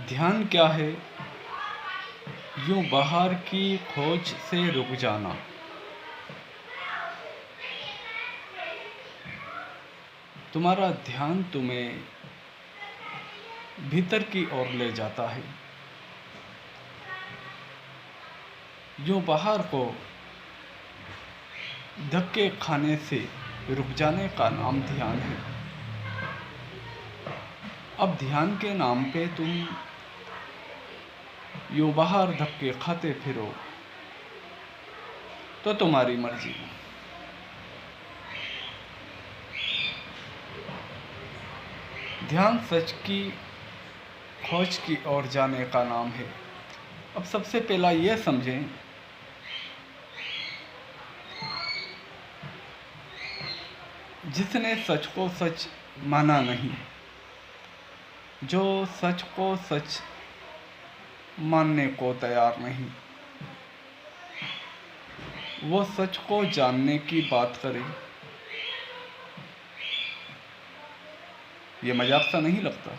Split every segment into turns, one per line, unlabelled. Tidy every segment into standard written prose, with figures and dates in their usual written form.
ध्यान क्या है? यूं बाहर की खोज से रुक जाना। तुम्हारा ध्यान तुम्हें भीतर की ओर ले जाता है। यूं बाहर को धक्के खाने से रुक जाने का नाम ध्यान है। अब ध्यान के नाम पे तुम यूं बाहर धक्के खाते फिरो तो तुम्हारी मर्जी। ध्यान सच की खोज की ओर जाने का नाम है। अब सबसे पहला यह समझें, जिसने सच को सच माना नहीं, जो सच को सच मानने को तैयार नहीं, वो सच को जानने की बात करे, ये मजाक सा नहीं लगता?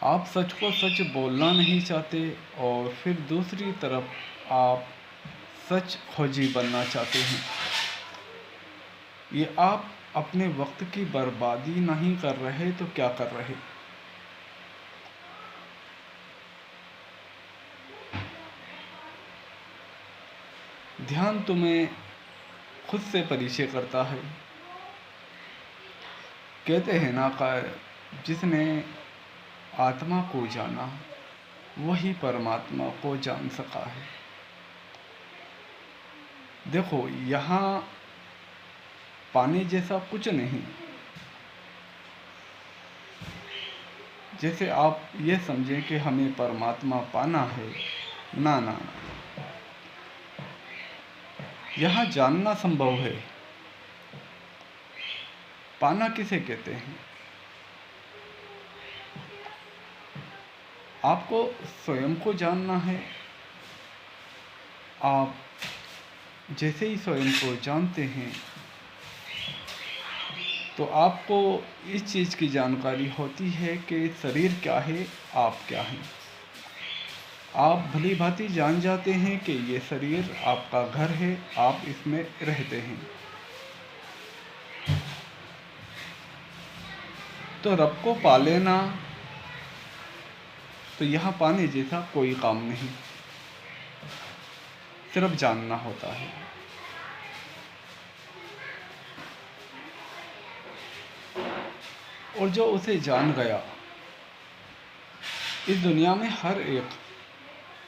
आप सच को सच बोलना नहीं चाहते और फिर दूसरी तरफ आप सच खोजी बनना चाहते हैं। ये आप अपने वक्त की बर्बादी नहीं कर रहे तो क्या कर रहे? ध्यान तुम्हें खुद से परिचय करता है। कहते हैं ना जिसने आत्मा को जाना वही परमात्मा को जान सका है। देखो, यहाँ पाने जैसा कुछ नहीं। जैसे आप ये समझें कि हमें परमात्मा पाना है, ना ना, यहाँ जानना संभव है। पाना किसे कहते हैं? आपको स्वयं को जानना है। आप जैसे ही स्वयं को जानते हैं तो आपको इस चीज़ की जानकारी होती है कि शरीर क्या है, आप क्या हैं। आप भली भांति जान जाते हैं कि ये शरीर आपका घर है, आप इसमें रहते हैं। तो रब को पा लेना, तो यहाँ पाने जैसा कोई काम नहीं, सिर्फ जानना होता है। और जो उसे जान गया, इस दुनिया में हर एक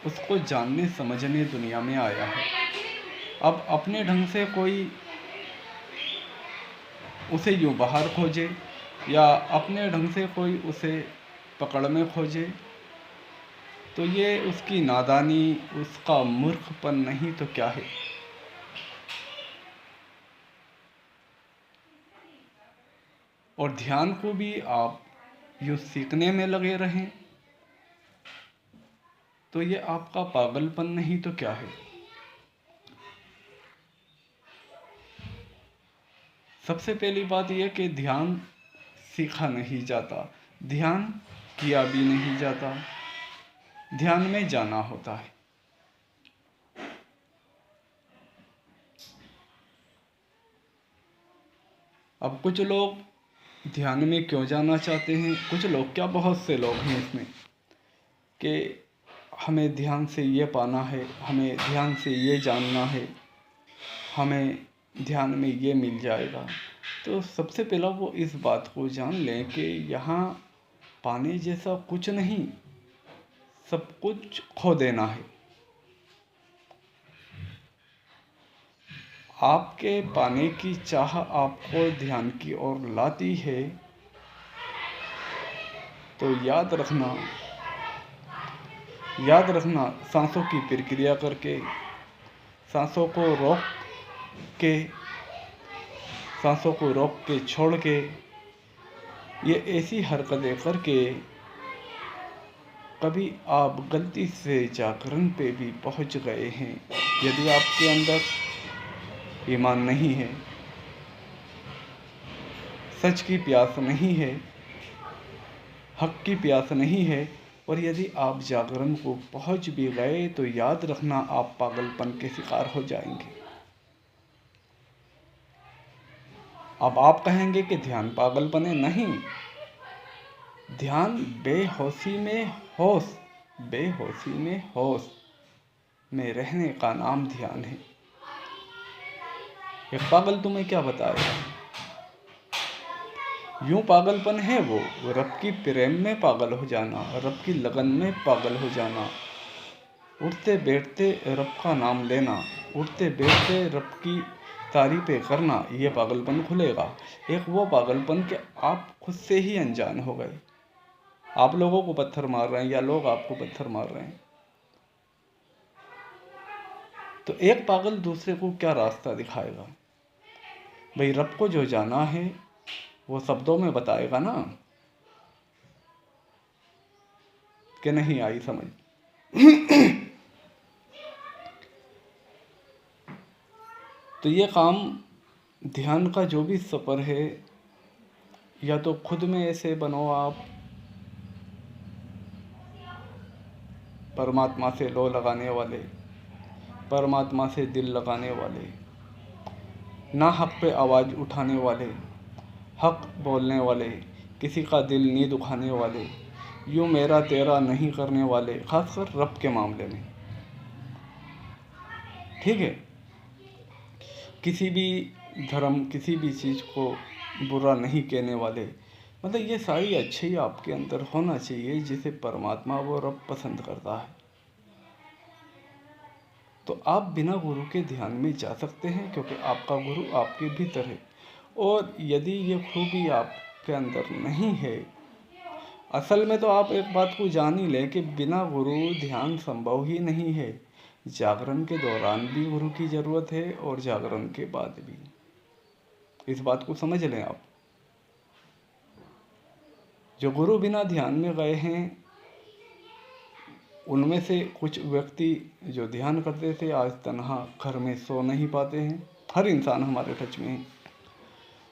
उसको जानने समझने दुनिया में आया है। अब अपने ढंग से कोई उसे यूं बाहर खोजे या अपने ढंग से कोई उसे पकड़ में खोजे, तो ये उसकी नादानी, उसका मूर्खपन नहीं तो क्या है। और ध्यान को भी आप यूं सीखने में लगे रहें तो ये आपका पागलपन नहीं तो क्या है। सबसे पहली बात यह कि ध्यान सीखा नहीं जाता, ध्यान किया भी नहीं जाता, ध्यान में जाना होता है। अब कुछ लोग ध्यान में क्यों जाना चाहते हैं? कुछ लोग क्या, बहुत से लोग हैं इसमें कि हमें ध्यान से ये पाना है, हमें ध्यान से ये जानना है, हमें ध्यान में ये मिल जाएगा। तो सबसे पहला वो इस बात को जान लें कि यहाँ पाने जैसा कुछ नहीं, सब कुछ खो देना है। आपके पाने की चाह आपको ध्यान की ओर लाती है, तो याद रखना सांसों की प्रक्रिया करके, सांसों को रोक के छोड़ के, ये ऐसी हरकतें करके कभी आप गलती से जागरण पे भी पहुंच गए हैं। यदि आपके अंदर ईमान नहीं है, सच की प्यास नहीं है, हक की प्यास नहीं है। और यदि आप जागरण को पहुंच भी गए तो याद रखना आप पागलपन के शिकार हो जाएंगे। अब आप कहेंगे कि ध्यान पागलपन है, नहीं। ध्यान बेहोशी में होश में रहने का नाम ध्यान है। एक पागल तुम्हें क्या बताएगा? यूं पागलपन है वो रब की प्रेम में पागल हो जाना, रब की लगन में पागल हो जाना, उठते बैठते रब का नाम लेना, उठते बैठते रब की तारीफें करना, ये पागलपन खुलेगा। एक वो पागलपन कि आप खुद से ही अनजान हो गए, आप लोगों को पत्थर मार रहे हैं या लोग आपको पत्थर मार रहे हैं। तो एक पागल दूसरे को क्या रास्ता दिखाएगा? भाई रब को जो जाना है वो शब्दों में बताएगा ना, कि नहीं आई समझ? तो ये काम ध्यान का जो भी सफ़र है, या तो खुद में ऐसे बनो आप परमात्मा से लो लगाने वाले, परमात्मा से दिल लगाने वाले, ना हक पे आवाज़ उठाने वाले, हक बोलने वाले, किसी का दिल नहीं दुखाने वाले, यूँ मेरा तेरा नहीं करने वाले, खासकर रब के मामले में। ठीक है, किसी भी धर्म, किसी भी चीज़ को बुरा नहीं कहने वाले, मतलब ये सारी अच्छाई आपके अंदर होना चाहिए जिसे परमात्मा वो रब पसंद करता है। तो आप बिना गुरु के ध्यान में जा सकते हैं, क्योंकि आपका गुरु आपके भीतर है। और यदि ये खूबी आपके अंदर नहीं है, असल में तो आप एक बात को जान ही लें कि बिना गुरु ध्यान संभव ही नहीं है। जागरण के दौरान भी गुरु की ज़रूरत है और जागरण के बाद भी। इस बात को समझ लें आप। जो गुरु बिना ध्यान में गए हैं, उनमें से कुछ व्यक्ति जो ध्यान करते थे आज तन्हा घर में सो नहीं पाते हैं। हर इंसान हमारे टच में है।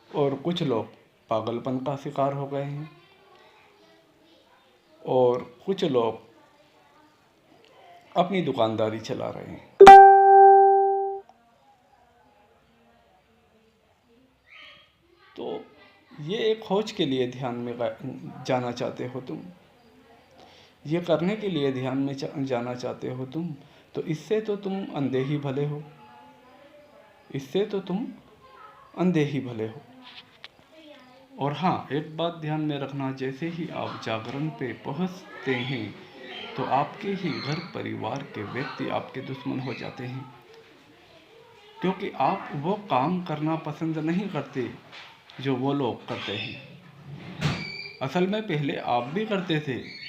और कुछ लोग पागलपन का शिकार हो गए हैं, और कुछ लोग अपनी दुकानदारी चला रहे हैं। तो ये एक खोज के लिए ध्यान में जाना चाहते हो तुम, ये करने के लिए ध्यान में जाना चाहते हो तुम, तो इससे तो तुम अंधे ही भले हो, इससे तो तुम अंधे ही भले हो। और हाँ, एक बात ध्यान में रखना, जैसे ही आप जागरण पे पहुँचते हैं तो आपके ही घर परिवार के व्यक्ति आपके दुश्मन हो जाते हैं, क्योंकि आप वो काम करना पसंद नहीं करते जो वो लोग करते हैं। असल में पहले आप भी करते थे,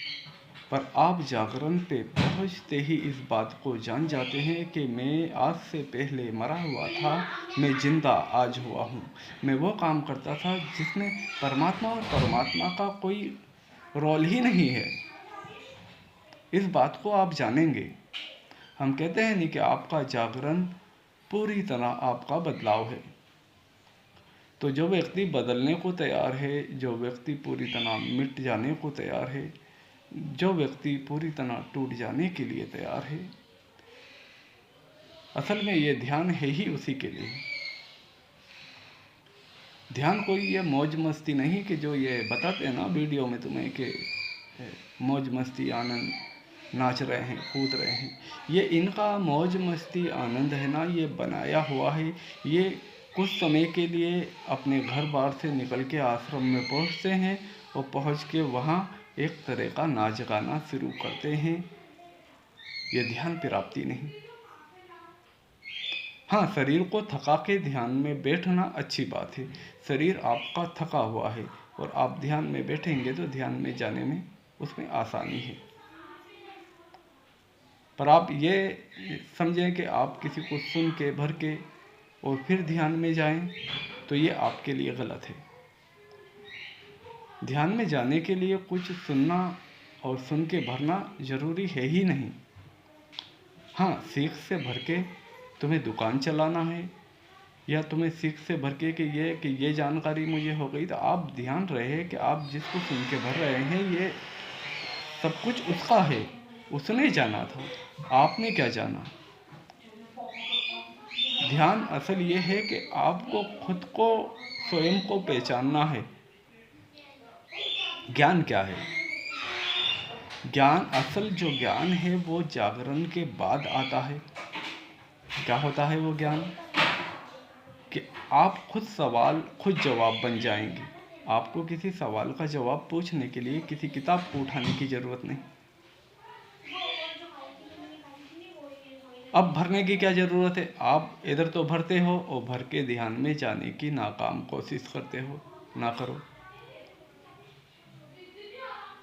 पर आप जागरण पे पहुंचते ही इस बात को जान जाते हैं कि मैं आज से पहले मरा हुआ था, मैं जिंदा आज हुआ हूँ। मैं वो काम करता था जिसमें परमात्मा और परमात्मा का कोई रोल ही नहीं है। इस बात को आप जानेंगे। हम कहते हैं नहीं कि आपका जागरण पूरी तरह आपका बदलाव है। तो जो व्यक्ति बदलने को तैयार है, जो व्यक्ति पूरी तरह मिट जाने को तैयार है, जो व्यक्ति पूरी तरह टूट जाने के लिए तैयार है, असल में ये ध्यान है ही उसी के लिए। ध्यान कोई ये मौज मस्ती नहीं कि जो ये बताते हैं ना वीडियो में तुम्हें कि मौज मस्ती आनंद, नाच रहे हैं, कूद रहे हैं। ये इनका मौज मस्ती आनंद है ना, ये बनाया हुआ है। ये कुछ समय के लिए अपने घर बार से निकल के आश्रम में पहुंचते हैं और पहुंच के वहाँ एक तरह का नाच गाना शुरू करते हैं। ये ध्यान प्राप्ति नहीं। हाँ, शरीर को थका के ध्यान में बैठना अच्छी बात है। शरीर आपका थका हुआ है और आप ध्यान में बैठेंगे तो ध्यान में जाने में उसमें आसानी है। पर आप ये समझें कि आप किसी को सुन के भर के और फिर ध्यान में जाएं, तो ये आपके लिए गलत है। ध्यान में जाने के लिए कुछ सुनना और सुन के भरना ज़रूरी है ही नहीं। हाँ, सीख से भर के तुम्हें दुकान चलाना है, या तुम्हें सीख से भर के कि ये जानकारी मुझे हो गई, तो आप ध्यान रहे कि आप जिसको सुन के भर रहे हैं ये सब कुछ उसका है, उसने जाना था, आपने क्या जाना। ध्यान असल ये है कि आपको खुद को, स्वयं को पहचानना है। ज्ञान क्या है? ज्ञान, असल जो ज्ञान है वो जागरण के बाद आता है। क्या होता है वो ज्ञान? कि आप खुद सवाल खुद जवाब बन जाएंगे। आपको किसी सवाल का जवाब पूछने के लिए किसी किताब को उठाने की ज़रूरत नहीं। अब भरने की क्या ज़रूरत है? आप इधर तो भरते हो और भर के ध्यान में जाने की नाकाम कोशिश करते हो। ना करो।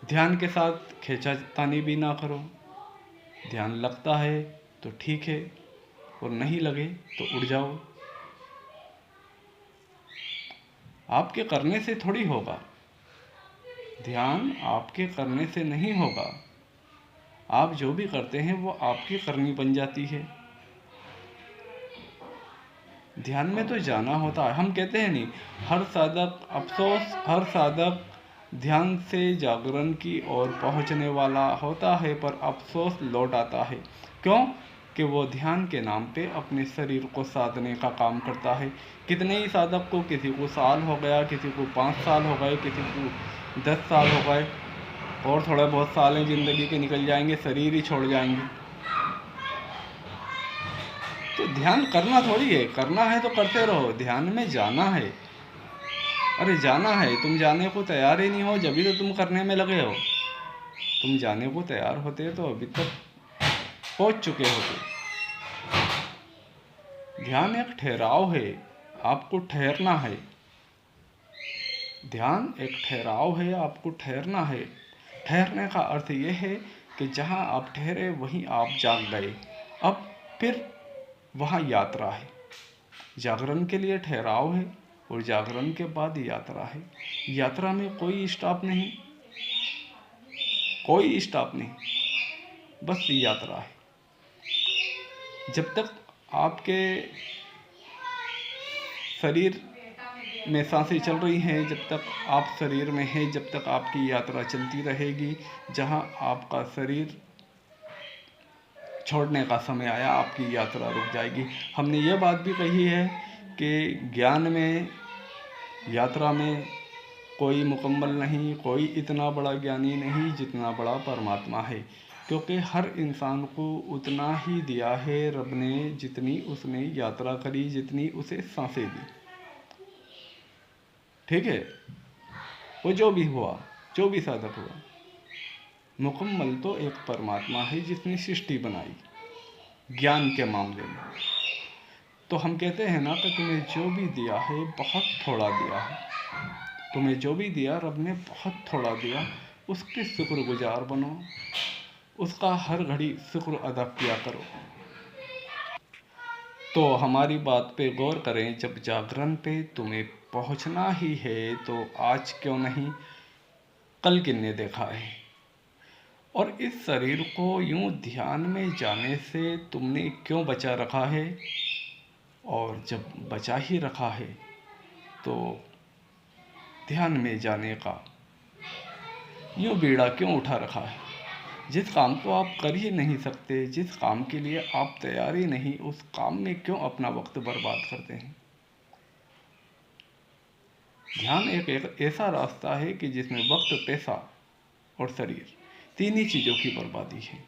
ध्यान के साथ खींचातानी भी ना करो। ध्यान लगता है तो ठीक है, और नहीं लगे तो उड़ जाओ। आपके करने से थोड़ी होगा, ध्यान आपके करने से नहीं होगा। आप जो भी करते हैं वो आपकी करनी बन जाती है। ध्यान में तो जाना होता है। हम कहते हैं नहीं, हर साधक अफसोस, हर साधक ध्यान से जागरण की ओर पहुंचने वाला होता है, पर अफसोस लौट आता है। क्यों? कि वो ध्यान के नाम पे अपने शरीर को साधने का काम करता है। कितने ही साधक को, किसी को साल हो गया, किसी को 5 साल हो गए, किसी को 10 साल हो गए, और थोड़े बहुत साल हैं ज़िंदगी के निकल जाएंगे, शरीर ही छोड़ जाएंगे। तो ध्यान करना थोड़ी है, करना है तो करते रहो, ध्यान में जाना है। अरे जाना है, तुम जाने को तैयार ही नहीं हो, जब भी तो तुम करने में लगे हो। तुम जाने को तैयार होते तो अभी तक पहुंच चुके होते। ध्यान एक ठहराव है, आपको ठहरना है। ध्यान एक ठहराव है, आपको ठहरना है। ठहरने का अर्थ यह है कि जहाँ आप ठहरे वहीं आप जाग गए। अब फिर वहाँ यात्रा है। जागरण के लिए ठहराव है और जागरण के बाद यात्रा है। यात्रा में कोई स्टॉप नहीं, कोई स्टॉप नहीं, बस यात्रा है। जब तक आपके शरीर में सांसें चल रही हैं, जब तक आप शरीर में हैं, जब तक आपकी यात्रा चलती रहेगी। जहाँ आपका शरीर छोड़ने का समय आया, आपकी यात्रा रुक जाएगी। हमने ये बात भी कही है कि ज्ञान में, यात्रा में कोई मुकम्मल नहीं, कोई इतना बड़ा ज्ञानी नहीं जितना बड़ा परमात्मा है। क्योंकि हर इंसान को उतना ही दिया है रब ने जितनी उसने यात्रा करी, जितनी उसे सांसें दी। ठीक है? वो जो भी हुआ, जो भी साधक हुआ, मुकम्मल तो एक परमात्मा है जिसने सृष्टि बनाई ज्ञान के मामले में। तो हम कहते हैं ना कि तुम्हें जो भी दिया है बहुत थोड़ा दिया है। तुम्हें जो भी दिया रब ने बहुत थोड़ा दिया, उसके शुक्रगुजार बनो, उसका हर घड़ी शुक्र अदा किया करो। तो हमारी बात पे गौर करें, जब जागरण पे तुम्हें पहुंचना ही है तो आज क्यों नहीं, कल किसने देखा है। और इस शरीर को यूं ध्यान में जाने से तुमने क्यों बचा रखा है, और जब बचा ही रखा है तो ध्यान में जाने का यूं बीड़ा क्यों उठा रखा है। जिस काम को आप कर ही नहीं सकते, जिस काम के लिए आप तैयार ही नहीं, उस काम में क्यों अपना वक्त बर्बाद करते हैं। ध्यान एक ऐसा रास्ता है कि जिसमें वक्त, पैसा और शरीर, तीन ही चीज़ों की बर्बादी है।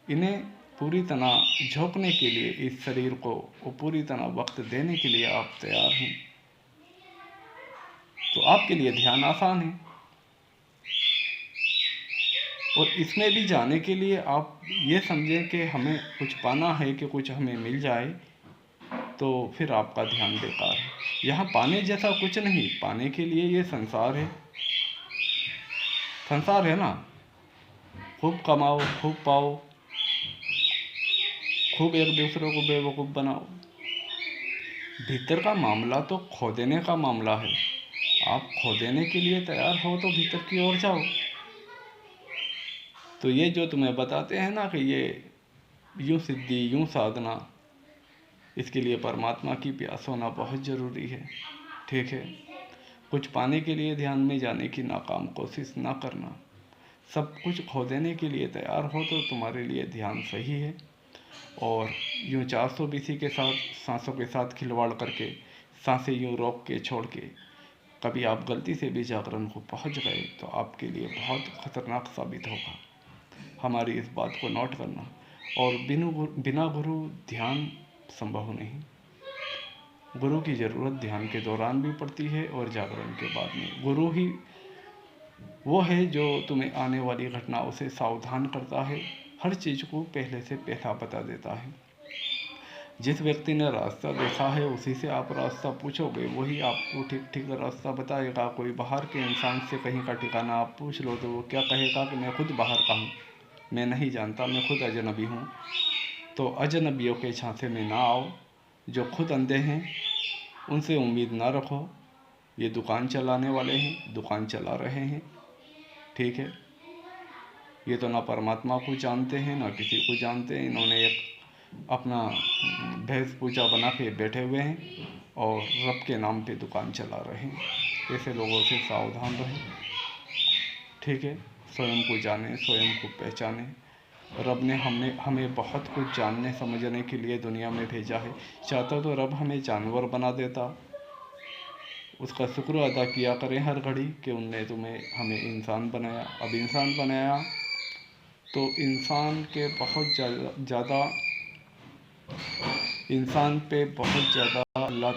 इन्हें पूरी तरह झोंकने के लिए, इस शरीर को पूरी तरह वक्त देने के लिए आप तैयार हैं तो आपके लिए ध्यान आसान है। और इसमें भी जाने के लिए आप ये समझें कि हमें कुछ पाना है, कि कुछ हमें मिल जाए, तो फिर आपका ध्यान बेकार है। यहाँ पाने जैसा कुछ नहीं, पाने के लिए ये संसार है। संसार है ना, खूब कमाओ, खूब पाओ, खूब एक दूसरे को बेवकूफ़ बनाओ। भीतर का मामला तो खो देने का मामला है। आप खो देने के लिए तैयार हो तो भीतर की ओर जाओ। तो ये जो तुम्हें बताते हैं ना कि ये यूं सिद्धि, यूं साधना, इसके लिए परमात्मा की प्यास होना बहुत ज़रूरी है। ठीक है, कुछ पाने के लिए ध्यान में जाने की नाकाम कोशिश ना करना। सब कुछ खो देने के लिए तैयार हो तो तुम्हारे लिए ध्यान सही है। और यूँ 420 के साथ सांसों के साथ खिलवाड़ करके, सांसें यूँ रोक के छोड़ के कभी आप गलती से भी जागरण को पहुंच गए तो आपके लिए बहुत खतरनाक साबित होगा। हमारी इस बात को नोट करना। और बिना गुरु ध्यान संभव नहीं। गुरु की ज़रूरत ध्यान के दौरान भी पड़ती है और जागरण के बाद में। गुरु ही वो है जो तुम्हें आने वाली घटनाओं से सावधान करता है, हर चीज़ को पहले से पहला बता देता है। जिस व्यक्ति ने रास्ता देखा है उसी से आप रास्ता पूछोगे, वही आपको ठीक ठीक रास्ता बताएगा। कोई बाहर के इंसान से कहीं का ठिकाना आप पूछ लो तो वो क्या कहेगा कि मैं खुद बाहर का हूँ, मैं नहीं जानता, मैं खुद अजनबी हूँ। तो अजनबियों के झांसे में ना आओ। जो खुद अंधे हैं उनसे उम्मीद ना रखो। ये दुकान चलाने वाले हैं, दुकान चला रहे हैं, ठीक है। ये तो ना परमात्मा को जानते हैं ना किसी को जानते हैं। इन्होंने एक अपना भैंस पूजा बना के बैठे हुए हैं और रब के नाम पे दुकान चला रहे हैं। ऐसे लोगों से सावधान रहें, ठीक है। स्वयं को जाने, स्वयं को पहचाने। रब ने हमें बहुत कुछ जानने समझने के लिए दुनिया में भेजा है। चाहता तो रब हमें जानवर बना देता। उसका शुक्र अदा किया करें हर घड़ी कि उनने हमें इंसान बनाया। अब इंसान बनाया तो इंसान के बहुत ज़्यादा इंसान पे बहुत ज़्यादा अल्लाह